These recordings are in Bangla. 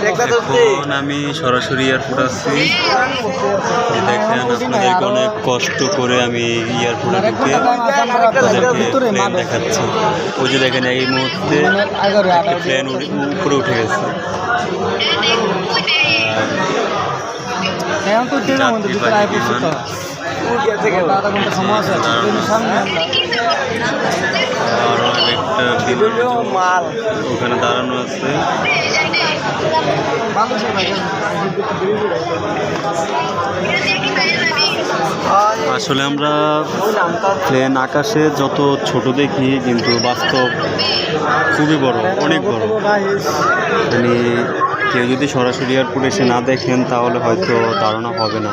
এখন আমি সরাসরি এয়ারপোর্ট আছি। দেখেন আপনাদেরকে অনেক কষ্ট করে আমি এয়ারপোর্টে ঢুকে আপনাদেরকে প্লেন দেখাচ্ছি। ওই যে দেখেন এই মুহূর্তে একটা প্লেন উপরে উঠে গেছে। যাত্রীবাহী বিমান আরো একটা বিমান ওখানে দাঁড়ানো আছে। আসলে আমরা প্লেন আকাশে যত ছোট দেখি কিন্তু বাস্তব খুবই বড়, অনেক বড়। মানে কেউ যদি সরাসরি এয়ারপোর্টে এসে না দেখেন তাহলে হয়তো ধারণা হবে না।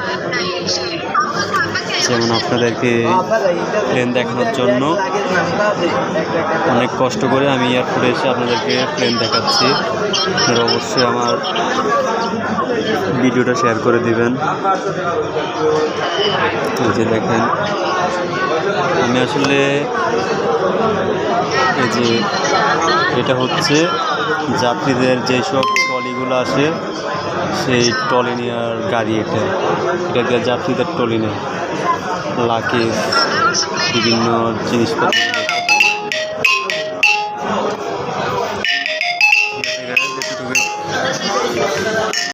যেমন আপনাদেরকে প্লেন দেখানোর জন্য অনেক কষ্ট করে আমি এয়ারপোর্টে এসে আপনাদেরকে প্লেন দেখাচ্ছি। আপনারা অবশ্যই আমার ভিডিওটা শেয়ার করে দিবেন। এই যে দেখেন আমি আসলে এই যে এটা হচ্ছে যাত্রীদের যেসব ট্রলিগুলো আসে সেই ট্রলি নেওয়ার গাড়ি। এটা দিয়ে যাত্রীদের ট্রলি নেয়, লাগেজ বিভিন্ন জিনিসপত্র।